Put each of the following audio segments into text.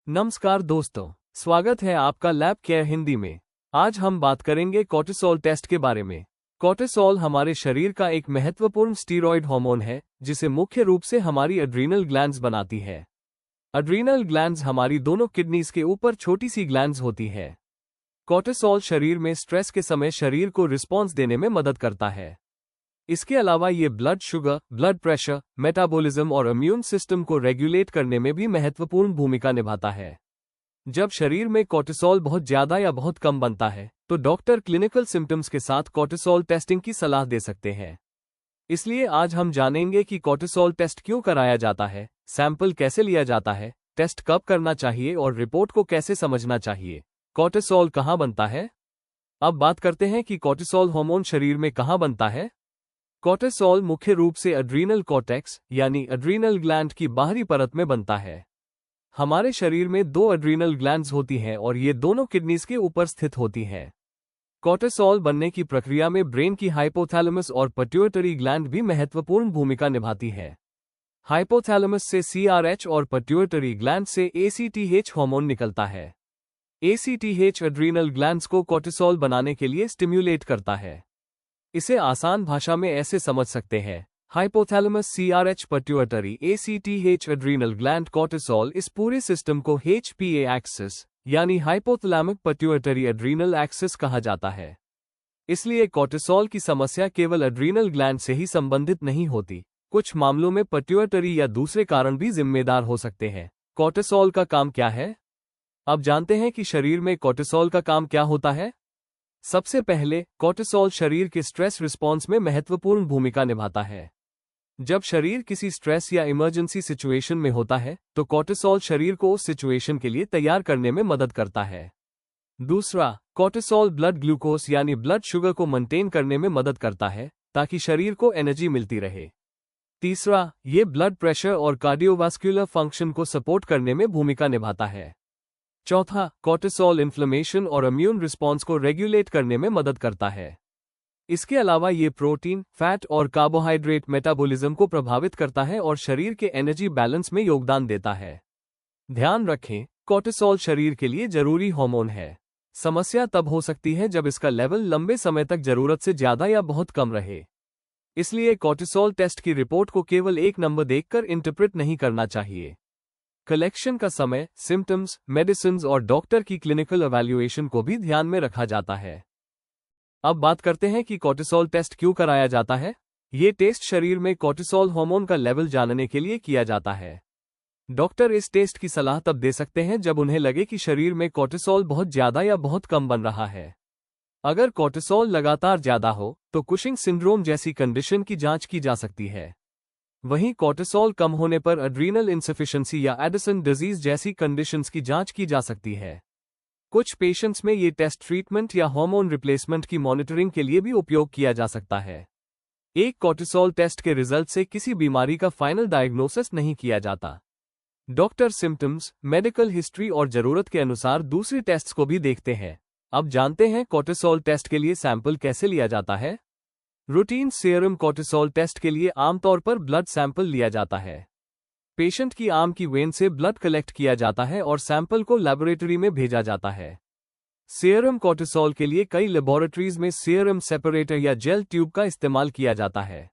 नमस्कार दोस्तों, स्वागत है आपका लैब केयर हिंदी में। आज हम बात करेंगे कोर्टिसोल टेस्ट के बारे में। कोर्टिसोल हमारे शरीर का एक महत्वपूर्ण स्टीरॉयड हार्मोन है जिसे मुख्य रूप से हमारी एड्रीनल ग्लैंड्स बनाती है। एड्रीनल ग्लैंड्स हमारी दोनों किडनीज के ऊपर छोटी सी ग्लैंड्स होती है। कोर्टिसोल शरीर में स्ट्रेस के समय शरीर को रिस्पॉन्स देने में मदद करता है। इसके अलावा ये blood sugar, blood pressure, metabolism और इम्यून सिस्टम को रेगुलेट करने में भी महत्वपूर्ण भूमिका निभाता है। जब शरीर में कोर्टिसोल बहुत ज्यादा या बहुत कम बनता है तो डॉक्टर क्लिनिकल सिम्टम्स के साथ कोर्टिसोल टेस्टिंग की सलाह दे सकते हैं। इसलिए आज हम जानेंगे कि कोर्टिसोल टेस्ट क्यों कराया जाता है, सैंपल कैसे लिया जाता है, टेस्ट कब करना चाहिए और रिपोर्ट को कैसे समझना चाहिए। कोर्टिसोल कहाँ बनता है? अब बात करते हैं कि कोर्टिसोल हार्मोन शरीर में कहाँ बनता है। कोर्टिसोल मुख्य रूप से एड्रीनल कॉर्टेक्स यानी एड्रीनल ग्लैंड की बाहरी परत में बनता है। हमारे शरीर में दो एड्रीनल ग्लैंड्स होती हैं और ये दोनों किडनीज के ऊपर स्थित होती हैं। कोर्टिसोल बनने की प्रक्रिया में ब्रेन की हाइपोथैलेमस और पिट्यूटरी ग्लैंड भी महत्वपूर्ण भूमिका निभाती है। हाइपोथैलेमस से सीआरएच और पिट्यूटरी ग्लैंड से एसीटीएच हार्मोन निकलता है। एसीटीएच एड्रीनल ग्लैंड्स को कोर्टिसोल बनाने के लिए स्टिम्युलेट करता है। इसे आसान भाषा में ऐसे समझ सकते हैं, hypothalamus CRH pituitary ACTH adrenal gland cortisol. इस पूरे सिस्टम को एचपीए एक्सिस यानी हाइपोथैलेमिक पिट्यूटरी एड्रीनल एक्सिस कहा जाता है। इसलिए कोर्टिसोल की समस्या केवल एड्रीनल ग्लैंड से ही संबंधित नहीं होती, कुछ मामलों में पिट्यूटरी या दूसरे कारण भी जिम्मेदार हो सकते हैं। कोर्टिसोल का काम क्या है? अब जानते हैं कि शरीर में कोर्टिसोल का काम क्या होता है। सबसे पहले, कोर्टिसोल शरीर के स्ट्रेस रिस्पॉन्स में महत्वपूर्ण भूमिका निभाता है। जब शरीर किसी स्ट्रेस या इमरजेंसी सिचुएशन में होता है तो कोर्टिसोल शरीर को उस सिचुएशन के लिए तैयार करने में मदद करता है। दूसरा, कोर्टिसोल ब्लड ग्लूकोज यानी ब्लड शुगर को मेंटेन करने में मदद करता है ताकि शरीर को एनर्जी मिलती रहे। तीसरा, ये ब्लड प्रेशर और कार्डियोवास्कुलर फंक्शन को सपोर्ट करने में भूमिका निभाता है। चौथा, कोर्टिसोल इन्फ्लेमेशन और इम्यून रिस्पॉन्स को रेगुलेट करने में मदद करता है। इसके अलावा ये प्रोटीन, फैट और कार्बोहाइड्रेट मेटाबॉलिज्म को प्रभावित करता है और शरीर के एनर्जी बैलेंस में योगदान देता है। ध्यान रखें, कोर्टिसोल शरीर के लिए जरूरी हार्मोन है। समस्या तब हो सकती है जब इसका लेवल लंबे समय तक जरूरत से ज्यादा या बहुत कम रहे। इसलिए कोर्टिसोल टेस्ट की रिपोर्ट को केवल एक नंबर देखकर इंटरप्रेट नहीं करना चाहिए। कलेक्शन का समय, सिम्टम्स, मेडिसिन्स और डॉक्टर की क्लिनिकल इवैल्यूएशन को भी ध्यान में रखा जाता है। अब बात करते हैं कि कोर्टिसोल टेस्ट क्यों कराया जाता है। ये टेस्ट शरीर में कोर्टिसोल हार्मोन का लेवल जानने के लिए किया जाता है। डॉक्टर इस टेस्ट की सलाह तब दे सकते हैं जब उन्हें लगे कि शरीर में कोर्टिसोल बहुत ज्यादा या बहुत कम बन रहा है। अगर कोर्टिसोल लगातार ज्यादा हो तो कुशिंग सिंड्रोम जैसी कंडीशन की जांच की जा सकती है। वहीं कोर्टिसोल कम होने पर एड्रीनल इनसफिशिएंसी या एडिसन डिजीज जैसी कंडीशंस की जांच की जा सकती है। कुछ पेशेंट्स में ये टेस्ट ट्रीटमेंट या हार्मोन रिप्लेसमेंट की मॉनिटरिंग के लिए भी उपयोग किया जा सकता है। एक कोर्टिसोल टेस्ट के रिजल्ट से किसी बीमारी का फाइनल डायग्नोसिस नहीं किया जाता। डॉक्टर सिम्टम्स, मेडिकल हिस्ट्री और जरूरत के अनुसार दूसरी टेस्ट्स को भी देखते हैं। अब जानते हैं कोर्टिसोल टेस्ट के लिए सैंपल कैसे लिया जाता है। रूटीन सीरम कोर्टिसोल टेस्ट के लिए आमतौर पर ब्लड सैंपल लिया जाता है। पेशेंट की आर्म की वेन से ब्लड कलेक्ट किया जाता है और सैंपल को लैबोरेटरी में भेजा जाता है। सीरम कोर्टिसोल के लिए कई लेबोरेटरीज में सीरम सेपरेटर या जेल ट्यूब का इस्तेमाल किया जाता है।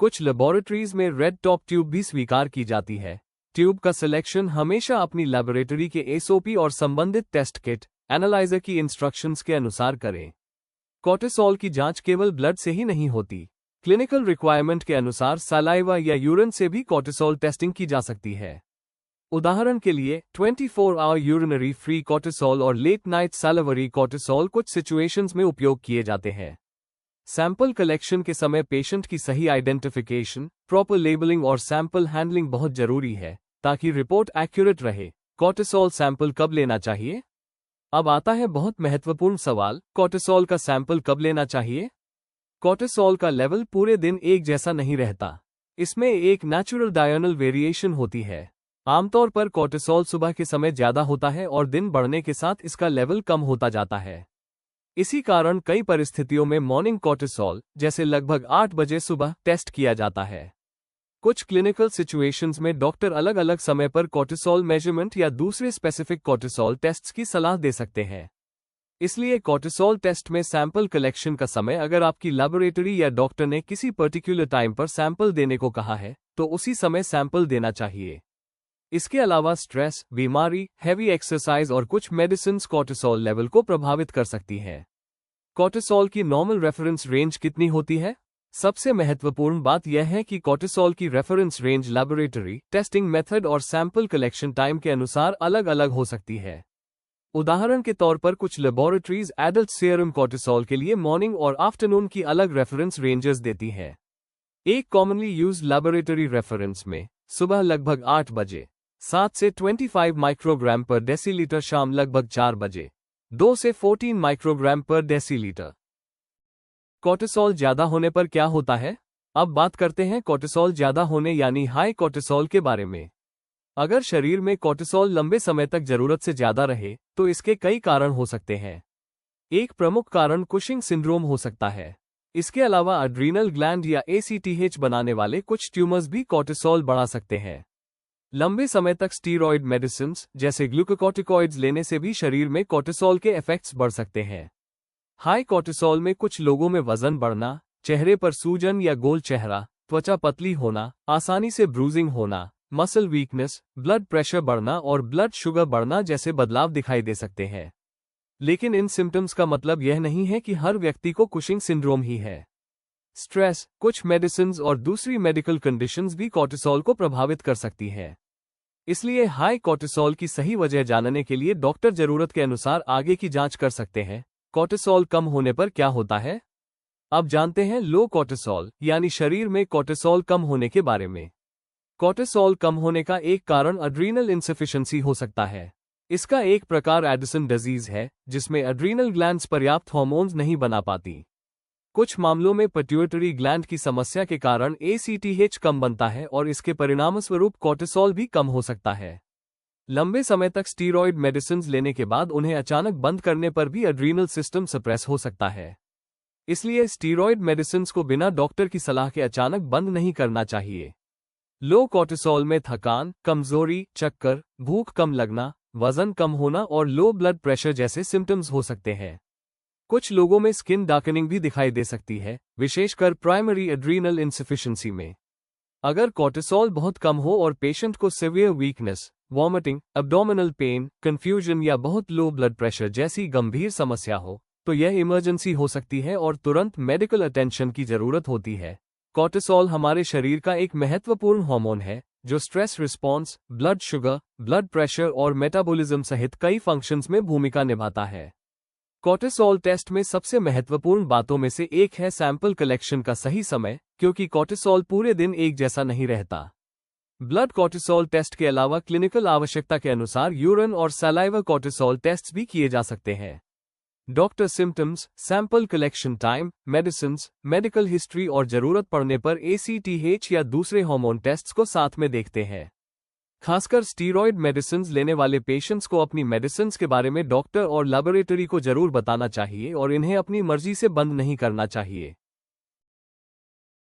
कुछ लेबोरेटरीज में रेड टॉप ट्यूब भी स्वीकार की जाती है। ट्यूब का सिलेक्शन हमेशा अपनी लैबोरेटरी के एसओपी और संबंधित टेस्ट किट, एनालाइजर की इंस्ट्रक्शंस के अनुसार करें। कोर्टिसोल की जांच केवल ब्लड से ही नहीं होती। क्लिनिकल रिक्वायरमेंट के अनुसार सलाइवा या यूरिन से भी कोर्टिसोल टेस्टिंग की जा सकती है। उदाहरण के लिए 24 आवर यूरिनरी फ्री कोर्टिसोल और लेट नाइट सैलिवरी कोर्टिसोल कुछ सिचुएशंस में उपयोग किए जाते हैं। सैंपल कलेक्शन के समय पेशेंट की सही आइडेंटिफिकेशन, प्रॉपर लेबलिंग और सैंपल हैंडलिंग बहुत जरूरी है ताकि रिपोर्ट एक्यूरेट रहे। कोर्टिसोल सैंपल कब लेना चाहिए? अब आता है बहुत महत्वपूर्ण सवाल, कोर्टिसोल का सैंपल कब लेना चाहिए? कोर्टिसोल का लेवल पूरे दिन एक जैसा नहीं रहता। इसमें एक नेचुरल डायर्नल वेरिएशन होती है। आमतौर पर कोर्टिसोल सुबह के समय ज्यादा होता है और दिन बढ़ने के साथ इसका लेवल कम होता जाता है। इसी कारण कई परिस्थितियों में मॉर्निंग कोर्टिसोल, जैसे लगभग 8 बजे सुबह, टेस्ट किया जाता है। कुछ क्लिनिकल सिचुएशंस में डॉक्टर अलग अलग समय पर कॉर्टिसोल मेजरमेंट या दूसरे स्पेसिफिक कॉर्टिसोल टेस्ट्स की सलाह दे सकते हैं। इसलिए कॉर्टिसोल टेस्ट में सैंपल कलेक्शन का समय अगर आपकी लैबोरेटरी या डॉक्टर ने किसी पर्टिकुलर टाइम पर सैंपल देने को कहा है तो उसी समय सैंपल देना चाहिए। इसके अलावा स्ट्रेस, बीमारी, हैवी एक्सरसाइज और कुछ मेडिसिन्स कॉर्टिसोल लेवल को प्रभावित कर सकती हैं। कॉर्टिसोल की नॉर्मल रेफरेंस रेंज कितनी होती है? सबसे महत्वपूर्ण बात यह है कि कॉर्टिसोल की reference range laboratory testing method और सैंपल कलेक्शन टाइम के अनुसार अलग अलग हो सकती है। उदाहरण के तौर पर कुछ लेबोरेटरीज एडल्ट सीरम कॉर्टिसोल के लिए मॉर्निंग और आफ्टरनून की अलग रेफरेंस रेंजेस देती हैं। एक कॉमनली यूज्ड लैबोरेटरी रेफरेंस में सुबह लगभग 8 बजे 7 से 25 माइक्रोग्राम पर डेसीलीटर, शाम लगभग 4 बजे 2 से 14 माइक्रोग्राम पर डेसीलीटर। कॉर्टिसोल ज्यादा होने पर क्या होता है? अब बात करते हैं कॉर्टिसोल ज्यादा होने यानी हाई कॉर्टिसोल के बारे में। अगर शरीर में कॉर्टिसोल लंबे समय तक जरूरत से ज्यादा रहे तो इसके कई कारण हो सकते हैं। एक प्रमुख कारण कुशिंग सिंड्रोम हो सकता है। इसके अलावा एड्रीनल ग्लैंड या ACTH बनाने वाले कुछ ट्यूमर्स भी कॉर्टिसोल बढ़ा सकते हैं। लंबे समय तक स्टीरॉयड मेडिसिन्स जैसे ग्लूकोकॉर्टिकॉइड्स लेने से भी शरीर में कॉर्टिसोल के इफेक्ट्स बढ़ सकते हैं। हाई कॉर्टिसोल में कुछ लोगों में वजन बढ़ना, चेहरे पर सूजन या गोल चेहरा, त्वचा पतली होना, आसानी से ब्रूजिंग होना, मसल वीकनेस, ब्लड प्रेशर बढ़ना और ब्लड शुगर बढ़ना जैसे बदलाव दिखाई दे सकते हैं। लेकिन इन सिम्टम्स का मतलब यह नहीं है कि हर व्यक्ति को कुशिंग सिंड्रोम ही है। स्ट्रेस, कुछ मेडिसिन्स और दूसरी मेडिकल कंडीशंस भी कॉर्टिसोल को प्रभावित कर सकती है। इसलिए हाई कॉर्टिसोल की सही वजह जानने के लिए डॉक्टर जरूरत के अनुसार आगे की जांच कर सकते हैं। कॉर्टिसोल कम होने पर क्या होता है? अब जानते हैं लो कॉर्टिसोल यानी शरीर में कॉर्टिसोल कम होने के बारे में। कॉर्टिसोल कम होने का एक कारण एड्रीनल इनसफिशिएंसी हो सकता है। इसका एक प्रकार एडिसन डिजीज है जिसमें एड्रीनल ग्लैंड्स पर्याप्त हार्मोन्स नहीं बना पाती। कुछ मामलों में पिट्यूटरी ग्लैंड की समस्या के कारण ACTH कम बनता है और इसके परिणामस्वरूप कॉर्टिसोल भी कम हो सकता है। लंबे समय तक स्टीरॉयड मेडिसिन्स लेने के बाद उन्हें अचानक बंद करने पर भी एड्रीनल सिस्टम सप्रेस हो सकता है। इसलिए स्टीरॉयड मेडिसिन्स को बिना डॉक्टर की सलाह के अचानक बंद नहीं करना चाहिए। लो कॉर्टिसोल में थकान, कमजोरी, चक्कर, भूख कम लगना, वजन कम होना और लो ब्लड प्रेशर जैसे सिम्टम्स हो सकते हैं। कुछ लोगों में स्किन डार्कनिंग भी दिखाई दे सकती है, विशेषकर प्राइमरी एड्रीनल इनसफिशिएंसी में। अगर कॉर्टिसोल बहुत कम हो और पेशेंट को severe weakness, vomiting, abdominal pain, confusion या बहुत लो ब्लड प्रेशर जैसी गंभीर समस्या हो तो यह इमरजेंसी हो सकती है और तुरंत मेडिकल अटेंशन की जरूरत होती है। कॉर्टिसोल हमारे शरीर का एक महत्वपूर्ण हार्मोन है जो stress response, blood sugar, blood pressure और मेटाबॉलिज्म सहित कई फंक्शंस में भूमिका निभाता है। कॉर्टिसोल टेस्ट में सबसे महत्वपूर्ण बातों में से एक है सैंपल कलेक्शन का सही समय, क्योंकि कॉर्टिसोल पूरे दिन एक जैसा नहीं रहता। ब्लड कॉर्टिसोल टेस्ट के अलावा क्लिनिकल आवश्यकता के अनुसार यूरिन और सलाइवा कॉर्टिसोल टेस्ट भी किए जा सकते हैं। Doctor symptoms, sample collection time, medicines, medical history और जरूरत पड़ने पर ACTH या दूसरे हार्मोन टेस्ट्स को साथ में देखते हैं। खासकर स्टीरॉयड मेडिसिन्स लेने वाले पेशेंट्स को अपनी मेडिसिन्स के बारे में डॉक्टर और लैबोरेटरी को जरूर बताना चाहिए और इन्हें अपनी मर्जी से बंद नहीं करना चाहिए।